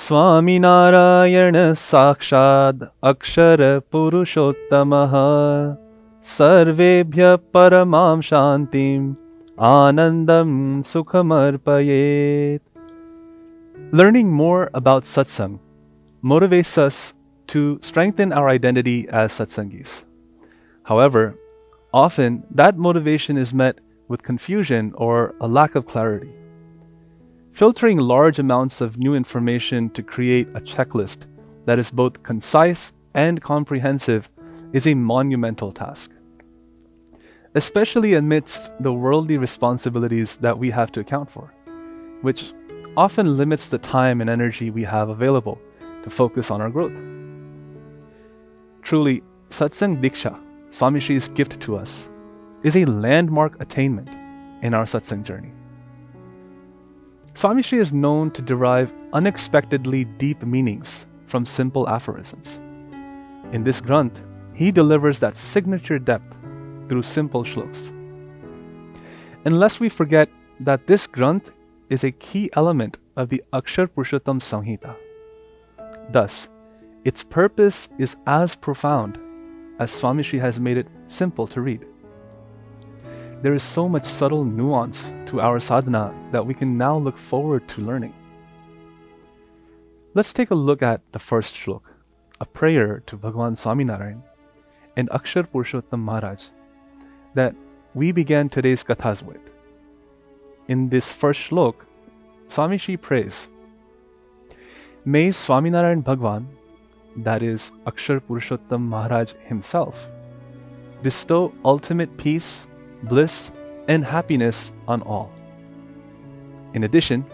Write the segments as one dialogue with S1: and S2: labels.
S1: Swami Narayana Sakshad Akshara Purushottamah Sarvebhya Paramam Shantim Anandam Sukhamarpayet. Learning more about satsang motivates us to strengthen our identity as satsangis. However, often that motivation is met with confusion or a lack of clarity. Filtering large amounts of new information to create a checklist that is both concise and comprehensive is a monumental task, especially amidst the worldly responsibilities that we have to account for, which often limits the time and energy we have available to focus on our growth. Truly, Satsang Diksha, Swami Shri's gift to us, is a landmark attainment in our satsang journey. Swami Shri is known to derive unexpectedly deep meanings from simple aphorisms. In this Granth, he delivers that signature depth through simple shlokas. Unless we forget that this Granth is a key element of the Akshar Purushottam Samhita. Thus, its purpose is as profound as Swami Shri has made it simple to read. There is so much subtle nuance to our sadhana that we can now look forward to learning. Let's take a look at the first shlok, a prayer to Bhagwan Swaminarayan and Akshar Purushottam Maharaj that we began today's kathas with. In this first shlok, Swami Shri prays, "May Swaminarayan Bhagwan, that is Akshar Purushottam Maharaj himself, bestow ultimate peace, bliss, and happiness on all." In addition,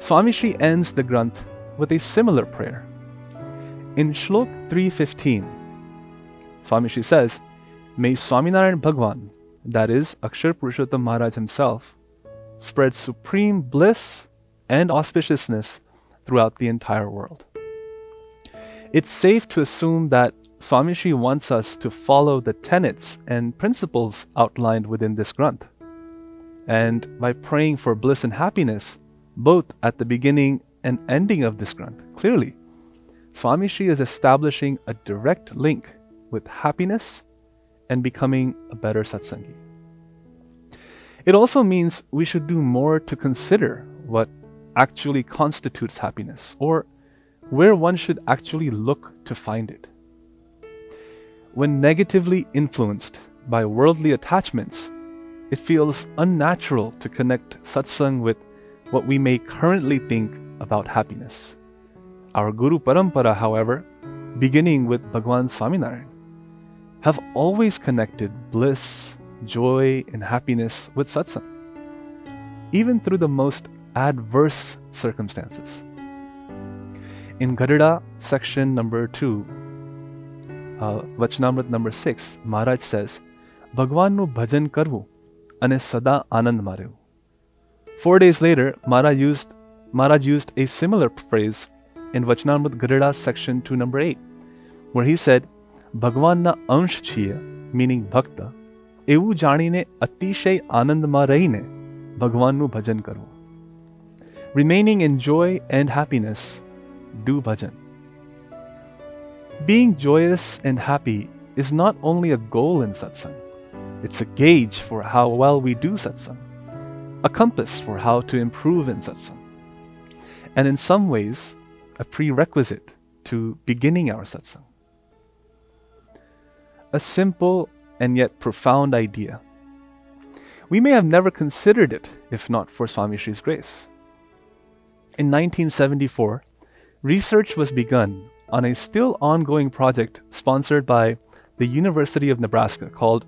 S1: Swami Shri ends the Granth with a similar prayer. In Shlok 315, Swami Shri says, "May Swaminarayan Bhagwan, that is Akshar Purushottam Maharaj himself, spread supreme bliss and auspiciousness throughout the entire world." It's safe to assume that Swami Shri wants us to follow the tenets and principles outlined within this Granth. And by praying for bliss and happiness, both at the beginning and ending of this Granth, clearly, Swami Shri is establishing a direct link with happiness and becoming a better satsangi. It also means we should do more to consider what actually constitutes happiness, or where one should actually look to find it. When negatively influenced by worldly attachments, it feels unnatural to connect satsang with what we may currently think about happiness. Our Guru Parampara, however, beginning with Bhagwan Swaminarayan, have always connected bliss, joy, and happiness with satsang, even through the most adverse circumstances. In Gadada section number 2, Vachanamrit number 6, Maharaj says, "Bhagwan nu bhajan karvu ane sada anand marevu." 4 days later, Maharaj used a similar phrase in Vachanamrit Gadada section 2 number 8, where he said, "Bhagwan na ansh chiya," meaning bhakta, "evu janine atishay anand ma rahine Bhagwan nu bhajan karvu." Remaining in joy and happiness, do bhajan. Being joyous and happy is not only a goal in satsang, it's a gauge for how well we do satsang, a compass for how to improve in satsang, and in some ways, a prerequisite to beginning our satsang. A simple and yet profound idea. We may have never considered it if not for Swami Shri's grace. In 1974, research was begun on a still ongoing project sponsored by the University of Nebraska called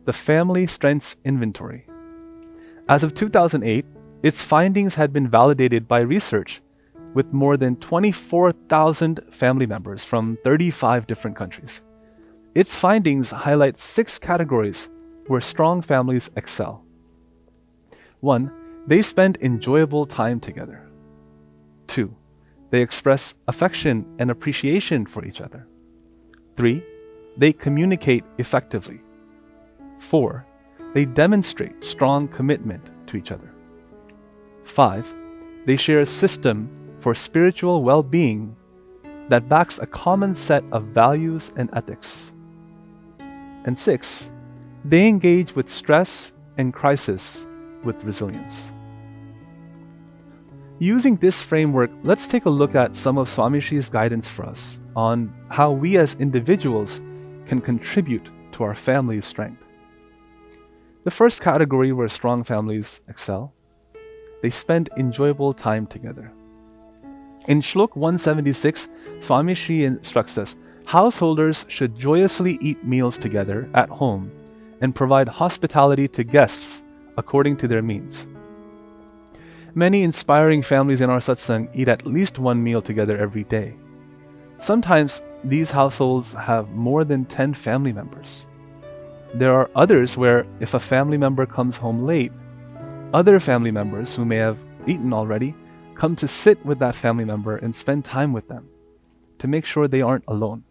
S1: the Family Strengths Inventory. As of 2008, its findings had been validated by research with more than 24,000 family members from 35 different countries. Its findings highlight 6 categories where strong families excel. 1. They spend enjoyable time together. 2. They express affection and appreciation for each other. 3. They communicate effectively. 4. They demonstrate strong commitment to each other. 5. They share a system for spiritual well-being that backs a common set of values and ethics. And 6, they engage with stress and crisis with resilience. Using this framework, let's take a look at some of Swami Shri's guidance for us on how we as individuals can contribute to our family's strength. The first category where strong families excel, they spend enjoyable time together. In Shlok 176, Swami Shri instructs us, householders should joyously eat meals together at home and provide hospitality to guests according to their means. Many inspiring families in our satsang eat at least one meal together every day. Sometimes these households have more than 10 family members. There are others where if a family member comes home late, other family members who may have eaten already come to sit with that family member and spend time with them to make sure they aren't alone.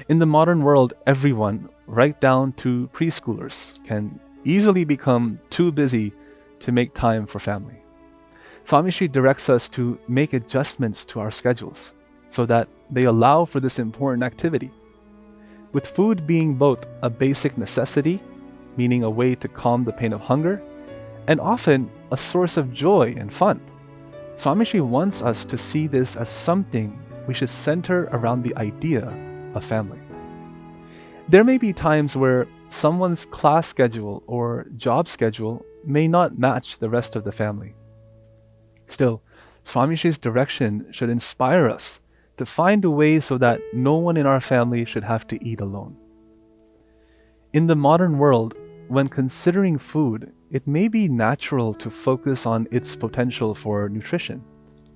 S1: In the modern world, everyone, right down to preschoolers, can easily become too busy to make time for family. Swami Shri directs us to make adjustments to our schedules so that they allow for this important activity. With food being both a basic necessity, meaning a way to calm the pain of hunger, and often a source of joy and fun, Swami Shri wants us to see this as something we should center around the idea of family. There may be times where someone's class schedule or job schedule may not match the rest of the family. Still, Swami Shri's direction should inspire us to find a way so that no one in our family should have to eat alone. In the modern world, when considering food, it may be natural to focus on its potential for nutrition,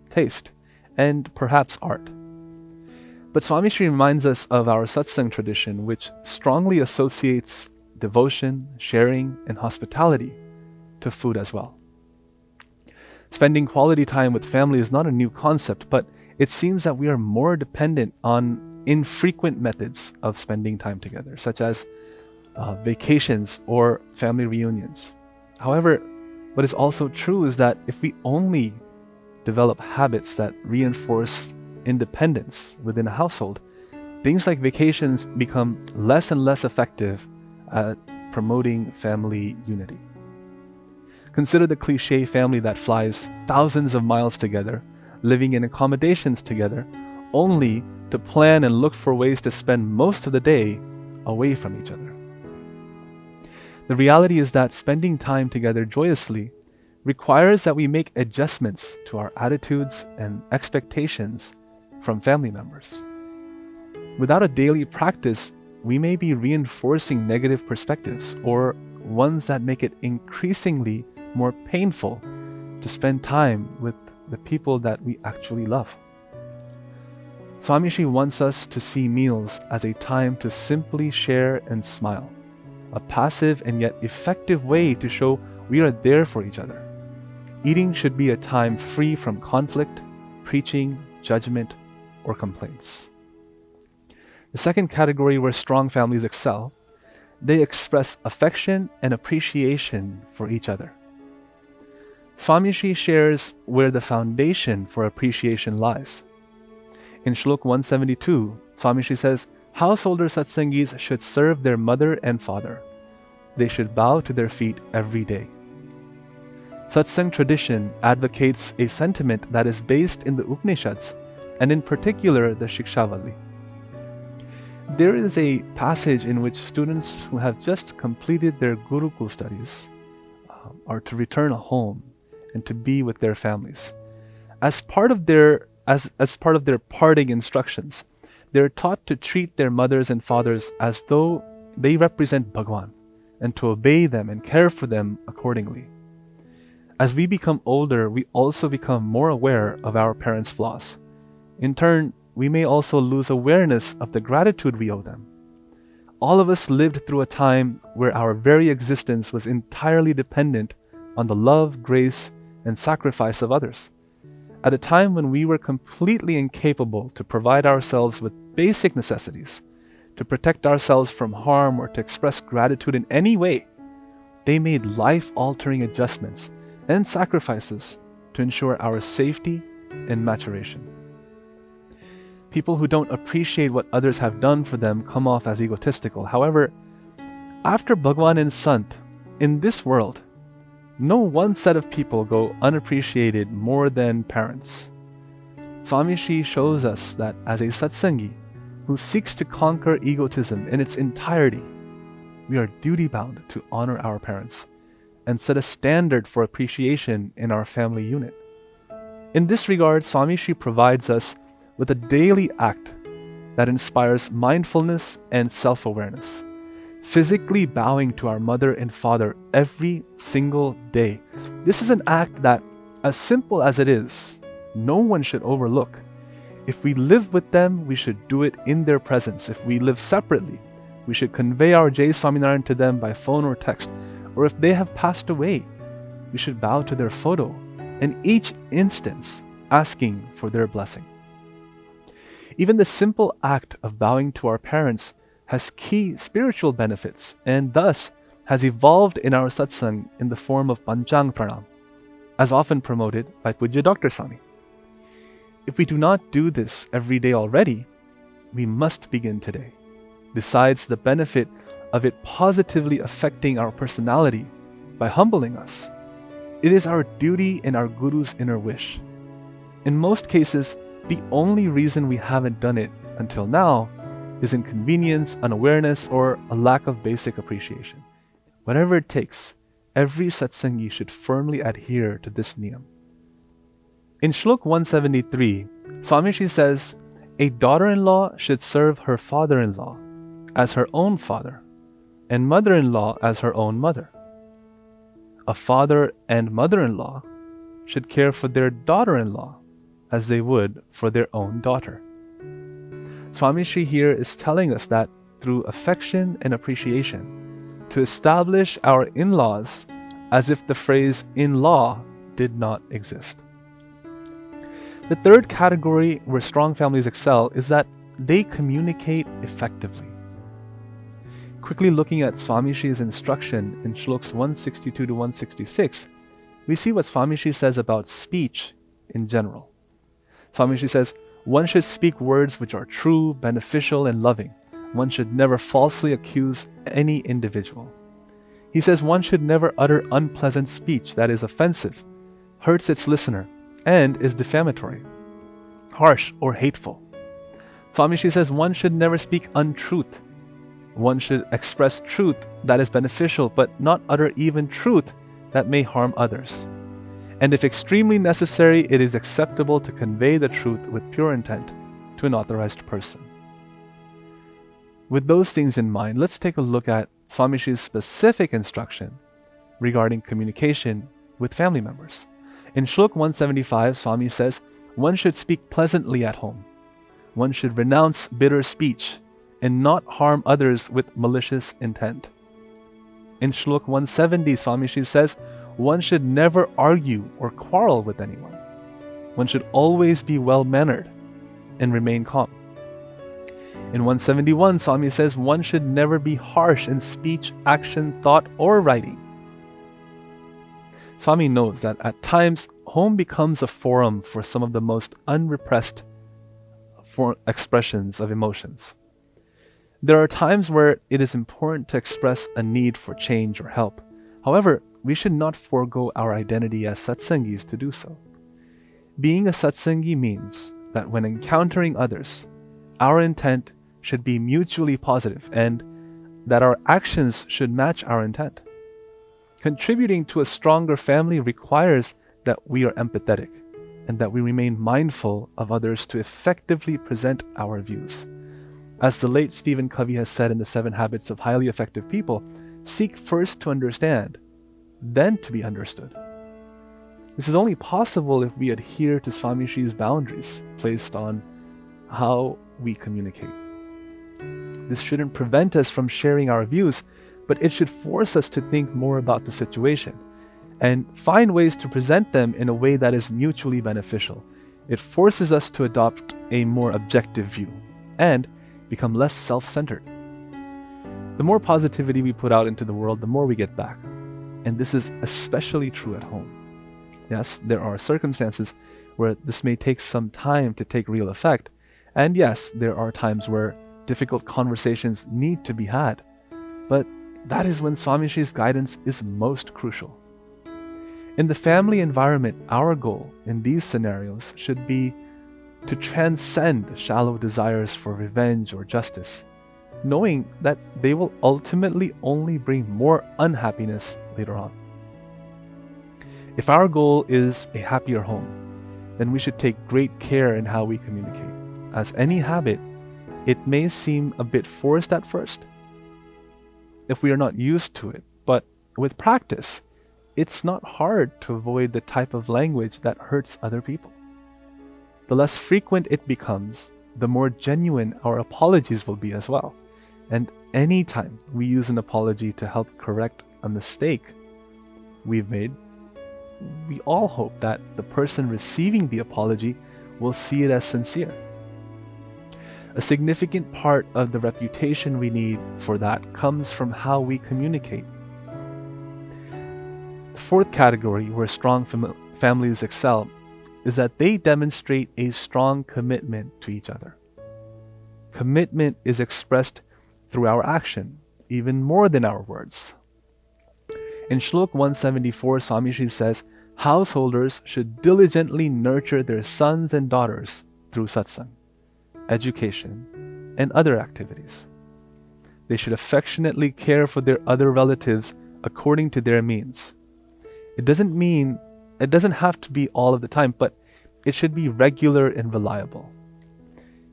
S1: taste, and perhaps art. But Swami Shri reminds us of our satsang tradition, which strongly associates devotion, sharing, and hospitality to food as well. Spending quality time with family is not a new concept, but it seems that we are more dependent on infrequent methods of spending time together, such as vacations or family reunions. However, what is also true is that if we only develop habits that reinforce independence within a household, things like vacations become less and less effective at promoting family unity. Consider the cliche family that flies thousands of miles together, living in accommodations together, only to plan and look for ways to spend most of the day away from each other. The reality is that spending time together joyously requires that we make adjustments to our attitudes and expectations from family members. Without a daily practice, we may be reinforcing negative perspectives or ones that make it increasingly more painful to spend time with the people that we actually love. Swami Shri wants us to see meals as a time to simply share and smile, a passive and yet effective way to show we are there for each other. Eating should be a time free from conflict, preaching, judgment, or complaints. The second category where strong families excel, they express affection and appreciation for each other. Swami Shri shares where the foundation for appreciation lies. In Shlok 172, Swami Shri says, householder satsangis should serve their mother and father. They should bow to their feet every day. Satsang tradition advocates a sentiment that is based in the Upanishads, and in particular the Shikshavali. There is a passage in which students who have just completed their Gurukul studies are to return home and to be with their families. As part of their parting instructions, they're taught to treat their mothers and fathers as though they represent Bhagwan and to obey them and care for them accordingly. As we become older, we also become more aware of our parents' flaws. In turn, we may also lose awareness of the gratitude we owe them. All of us lived through a time where our very existence was entirely dependent on the love, grace, and sacrifice of others. At a time when we were completely incapable to provide ourselves with basic necessities, to protect ourselves from harm or to express gratitude in any way, they made life-altering adjustments and sacrifices to ensure our safety and maturation. People who don't appreciate what others have done for them come off as egotistical. However, after Bhagwan and Sant, in this world, no one set of people go unappreciated more than parents. Swami Shri shows us that as a Satsangi who seeks to conquer egotism in its entirety, we are duty-bound to honor our parents and set a standard for appreciation in our family unit. In this regard, Swami Shri provides us with a daily act that inspires mindfulness and self-awareness, physically bowing to our mother and father every single day. This is an act that, as simple as it is, no one should overlook. If we live with them, we should do it in their presence. If we live separately, we should convey our Jai Swaminarayan to them by phone or text. Or if they have passed away, we should bow to their photo, in each instance asking for their blessing. Even the simple act of bowing to our parents has key spiritual benefits and thus has evolved in our satsang in the form of Panchang Pranam, as often promoted by Pujya Dr. Swami. If we do not do this every day already, we must begin today. Besides the benefit of it positively affecting our personality by humbling us, it is our duty and our Guru's inner wish. In most cases, the only reason we haven't done it until now is inconvenience, unawareness, or a lack of basic appreciation. Whatever it takes, every Satsangi should firmly adhere to this niyam. In Shlok 173, Swami Shri says, a daughter-in-law should serve her father-in-law as her own father, and mother-in-law as her own mother. A father and mother-in-law should care for their daughter-in-law as they would for their own daughter. Swami Shri here is telling us that through affection and appreciation, to establish our in-laws as if the phrase in-law did not exist. The third category where strong families excel is that they communicate effectively. Quickly looking at Swami Shri's instruction in Shloks 162 to 166, we see what Swami Shri says about speech in general. Swami Shri says, one should speak words which are true, beneficial, and loving. One should never falsely accuse any individual. He says one should never utter unpleasant speech that is offensive, hurts its listener, and is defamatory, harsh, or hateful. Swami Shri says one should never speak untruth. One should express truth that is beneficial, but not utter even truth that may harm others. And if extremely necessary, it is acceptable to convey the truth with pure intent to an authorized person. With those things in mind, let's take a look at Swami Shri's specific instruction regarding communication with family members. In Shlok 175, Swami says, one should speak pleasantly at home. One should renounce bitter speech and not harm others with malicious intent. In Shlok 170, Swami Shri says, one should never argue or quarrel with anyone. One should always be well-mannered and remain calm. In 171, Swami says one should never be harsh in speech, action, thought, or writing. Swami knows that at times, home becomes a forum for some of the most unrepressed expressions of emotions. There are times where it is important to express a need for change or help. However, we should not forego our identity as satsangis to do so. Being a satsangi means that when encountering others, our intent should be mutually positive and that our actions should match our intent. Contributing to a stronger family requires that we are empathetic and that we remain mindful of others to effectively present our views. As the late Stephen Covey has said in The 7 Habits of Highly Effective People, seek first to understand, then to be understood. This is only possible if we adhere to Swami Shri's boundaries placed on how we communicate. This shouldn't prevent us from sharing our views, but it should force us to think more about the situation and find ways to present them in a way that is mutually beneficial. It forces us to adopt a more objective view and become less self-centered. The more positivity we put out into the world, the more we get back. And this is especially true at home. Yes, there are circumstances where this may take some time to take real effect. And yes, there are times where difficult conversations need to be had. But that is when Swamishi's guidance is most crucial. In the family environment, our goal in these scenarios should be to transcend shallow desires for revenge or justice, knowing that they will ultimately only bring more unhappiness later on. If our goal is a happier home, then we should take great care in how we communicate. As any habit, it may seem a bit forced at first if we are not used to it, but with practice, it's not hard to avoid the type of language that hurts other people. The less frequent it becomes, the more genuine our apologies will be as well. And anytime we use an apology to help correct a mistake we've made, we all hope that the person receiving the apology will see it as sincere. A significant part of the reputation we need for that comes from how we communicate. The fourth category where strong families excel is that they demonstrate a strong commitment to each other. Commitment is expressed through our action, even more than our words. In Shlok 174, Swamiji says, householders should diligently nurture their sons and daughters through satsang, education, and other activities. They should affectionately care for their other relatives according to their means. It doesn't have to be all of the time, but it should be regular and reliable.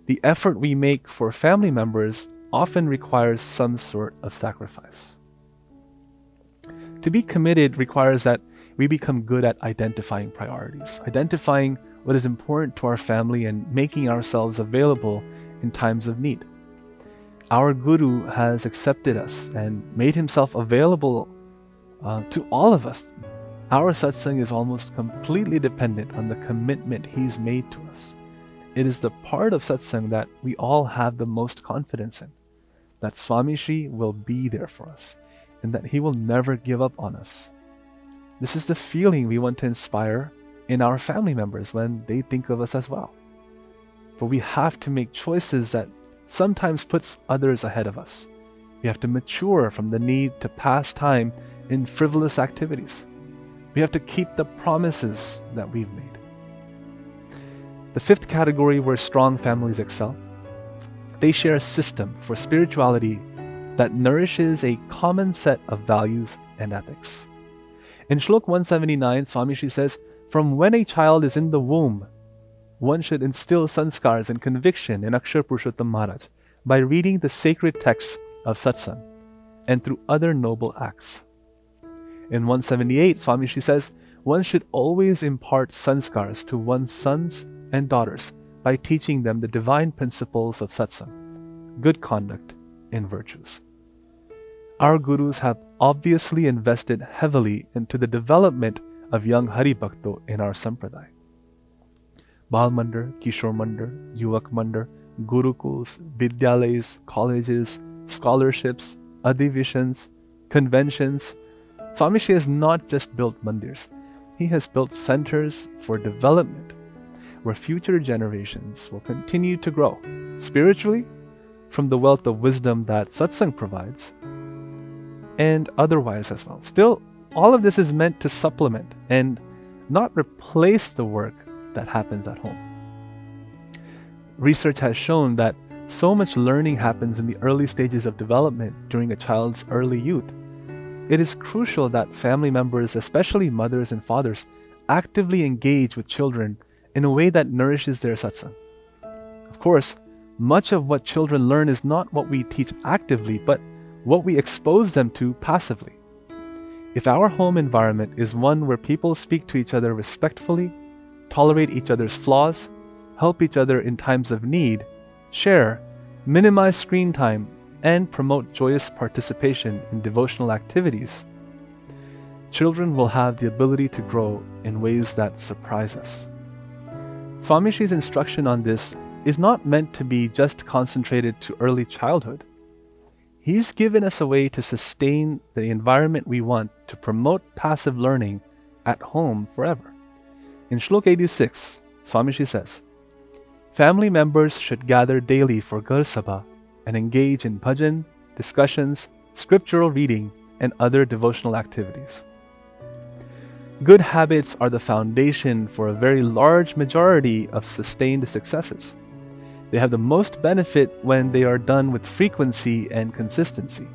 S1: The effort we make for family members often requires some sort of sacrifice. To be committed requires that we become good at identifying priorities, identifying what is important to our family and making ourselves available in times of need. Our Guru has accepted us and made himself available to all of us. Our satsang is almost completely dependent on the commitment he's made to us. It is the part of satsang that we all have the most confidence in, that Swamiji will be there for us and that he will never give up on us. This is the feeling we want to inspire in our family members when they think of us as well. But we have to make choices that sometimes puts others ahead of us. We have to mature from the need to pass time in frivolous activities. We have to keep the promises that we've made. The fifth category where strong families excel, they share a system for spirituality that nourishes a common set of values and ethics. In Shlok 179, Swamiji says, from when a child is in the womb, one should instill sanskars and conviction in Akshar Purushottam Maharaj by reading the sacred texts of satsang and through other noble acts. In 178, Swamiji says, one should always impart sanskars to one's sons and daughters by teaching them the divine principles of satsang, good conduct, and virtues. Our gurus have obviously invested heavily into the development of young Hari Bhakto in our Sampradaya. Bal Mandar, Kishore Mandar, Yuvak Mandar, Gurukuls, Vidyalayas, colleges, scholarships, adhivishans, conventions. Swamiji has not just built mandirs, he has built centers for development where future generations will continue to grow spiritually from the wealth of wisdom that satsang provides and otherwise as well. Still, all of this is meant to supplement and not replace the work that happens at home. Research has shown that so much learning happens in the early stages of development during a child's early youth. It is crucial that family members, especially mothers and fathers, actively engage with children in a way that nourishes their satsang. Of course, much of what children learn is not what we teach actively, but what we expose them to passively. If our home environment is one where people speak to each other respectfully, tolerate each other's flaws, help each other in times of need, share, minimize screen time, and promote joyous participation in devotional activities, children will have the ability to grow in ways that surprise us. Swamiji's instruction on this is not meant to be just concentrated to early childhood. He's given us a way to sustain the environment we want to promote passive learning at home forever. In Shlok 86, Swamiji says, family members should gather daily for Ghar Sabha and engage in bhajan, discussions, scriptural reading, and other devotional activities. Good habits are the foundation for a very large majority of sustained successes. They have the most benefit when they are done with frequency and consistency.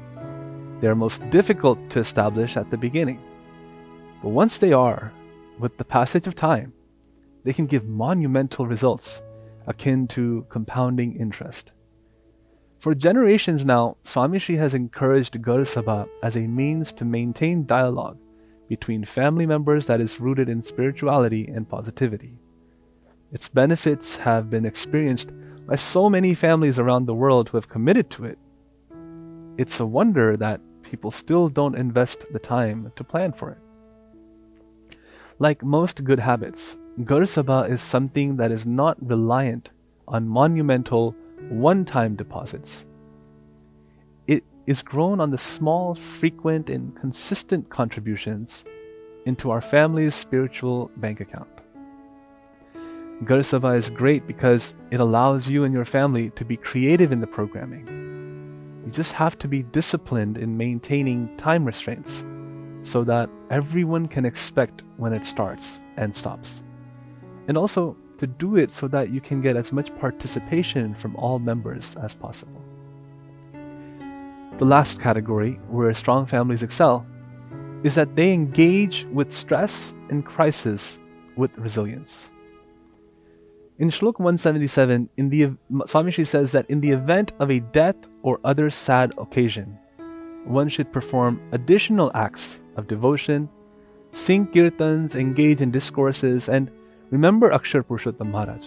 S1: They are most difficult to establish at the beginning. But once they are, with the passage of time, they can give monumental results akin to compounding interest. For generations now, Swamiji has encouraged Ghar Sabha as a means to maintain dialogue between family members that is rooted in spirituality and positivity. Its benefits have been experienced by so many families around the world who have committed to it. It's a wonder that people still don't invest the time to plan for it. Like most good habits, Ghar Sabha is something that is not reliant on monumental, one-time deposits. It is grown on the small, frequent, and consistent contributions into our family's spiritual bank account. Ghar Sabha is great because it allows you and your family to be creative in the programming. You just have to be disciplined in maintaining time restraints so that everyone can expect when it starts and stops. And also to do it so that you can get as much participation from all members as possible. The last category where strong families excel is that they engage with stress and crisis with resilience. In Shlok 177, Swamiji says that in the event of a death or other sad occasion, one should perform additional acts of devotion, sing kirtans, engage in discourses, and remember Akshar Purushottam Maharaj.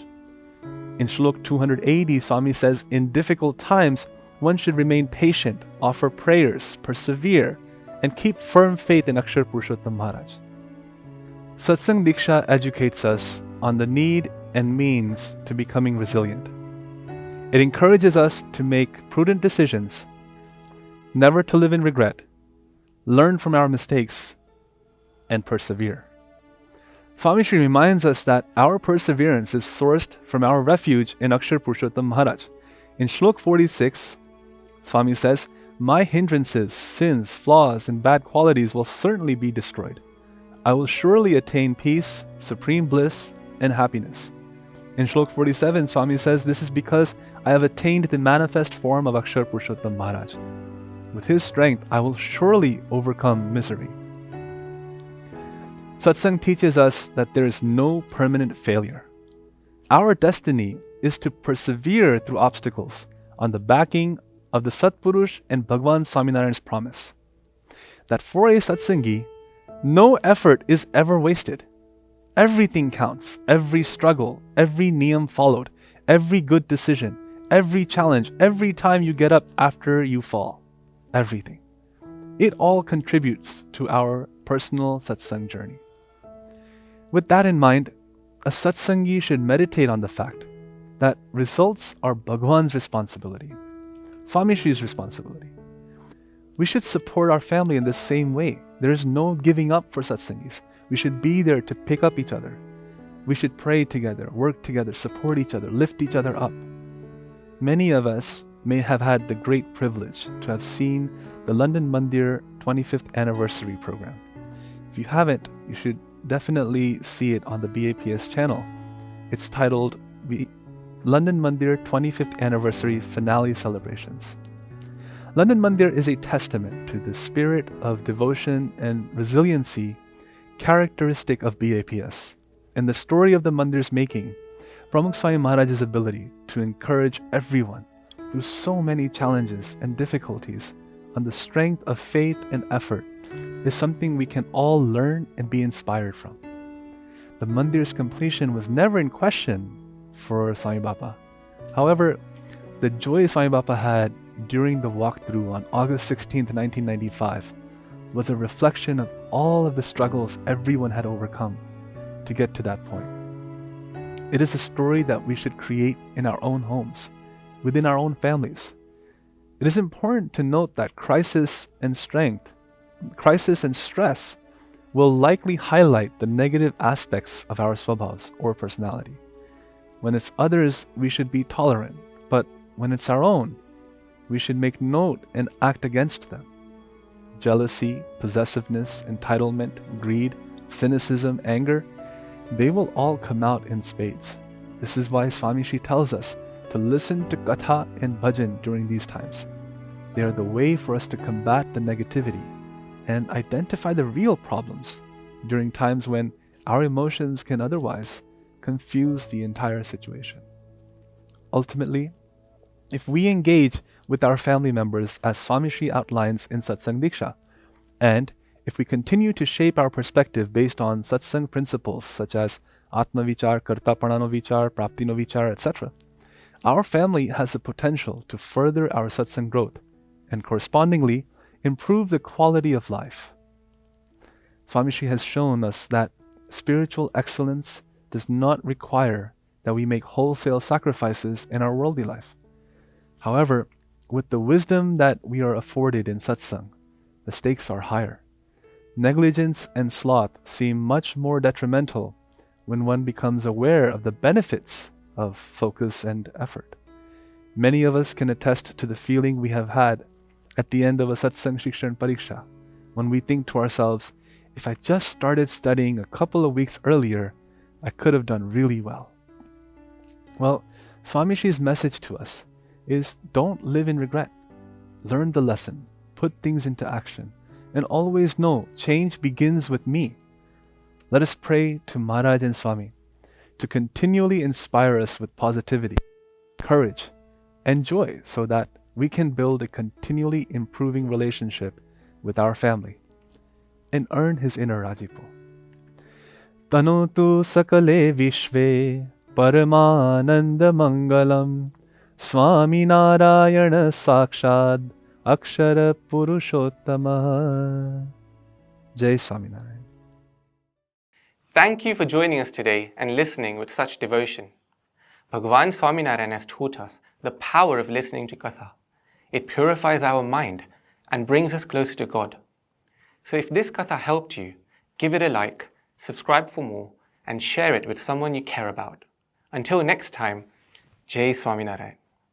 S1: In Shlok 280, Swami says, in difficult times, one should remain patient, offer prayers, persevere, and keep firm faith in Akshar Purushottam Maharaj. Satsang Diksha educates us on the need and means to becoming resilient. It encourages us to make prudent decisions, never to live in regret, learn from our mistakes, and persevere. Swamiji reminds us that our perseverance is sourced from our refuge in Akshar Purushottam Maharaj. In Shlok 46, Swami says, my hindrances, sins, flaws, and bad qualities will certainly be destroyed. I will surely attain peace, supreme bliss, and happiness. In Shlok 47, Swami says, this is because I have attained the manifest form of Akshar Purushottam Maharaj. With his strength, I will surely overcome misery. Satsang teaches us that there is no permanent failure. Our destiny is to persevere through obstacles on the backing of the Satpurush and Bhagwan Swaminarayan's promise that for a Satsangi, no effort is ever wasted. Everything counts, every struggle, every niyam followed, every good decision, every challenge, every time you get up after you fall. Everything. It all contributes to our personal satsang journey. With that in mind, a satsangi should meditate on the fact that results are Bhagwan's responsibility, Swamishi's responsibility. We should support our family in the same way. There is no giving up for satsangis. We should be there to pick up each other. We should pray together, work together, support each other, lift each other up. Many of us may have had the great privilege to have seen the London Mandir 25th anniversary program. If you haven't, you should definitely see it on the BAPS channel. It's titled London Mandir 25th Anniversary Finale Celebrations. London Mandir is a testament to the spirit of devotion and resiliency characteristic of BAPS, and the story of the Mandir's making, Mahant Swami Maharaj's ability to encourage everyone through so many challenges and difficulties on the strength of faith and effort is something we can all learn and be inspired from. The Mandir's completion was never in question for Swami Bapa. However, the joy Swami Bapa had during the walkthrough on August 16th, 1995 was a reflection of all of the struggles everyone had overcome to get to that point. It is a story that we should create in our own homes, within our own families. It is important to note that crisis and stress will likely highlight the negative aspects of our swabhavas or personality. When it's others, we should be tolerant. But when it's our own, we should make note and act against them. Jealousy, possessiveness, entitlement, greed, cynicism, anger, they will all come out in spades. This is why Swami Shri tells us to listen to Katha and Bhajan during these times. They are the way for us to combat the negativity and identify the real problems during times when our emotions can otherwise confuse the entire situation. Ultimately, if we engage with our family members as Swami Shri outlines in Satsang Diksha, and if we continue to shape our perspective based on Satsang principles such as Atma Vichar, Kartapanano Vichar, Praptino Vichar, etc., our family has the potential to further our Satsang growth and correspondingly improve the quality of life. Swami Shri has shown us that spiritual excellence does not require that we make wholesale sacrifices in our worldly life. However, with the wisdom that we are afforded in Satsang, the stakes are higher. Negligence and sloth seem much more detrimental when one becomes aware of the benefits of focus and effort. Many of us can attest to the feeling we have had at the end of a Satsang Shikshan Pariksha, when we think to ourselves, if I just started studying a couple of weeks earlier, I could have done really well. Well, Swami Shri's message to us is don't live in regret. Learn the lesson, put things into action, and always know change begins with me. Let us pray to Maharaj and Swami to continually inspire us with positivity, courage, and joy so that we can build a continually improving relationship with our family and earn his inner Rajipo. Tanotu sakale vishve paramananda mangalam Swami Narayana Sakshad Akshara Purushottama. Jai Swami Narayan.
S2: Thank you for joining us today and listening with such devotion. Bhagavan Swaminarayan has taught us the power of listening to Katha. It purifies our mind and brings us closer to God. So if this Katha helped you, give it a like, subscribe for more, and share it with someone you care about. Until next time, Jai Swaminarayan.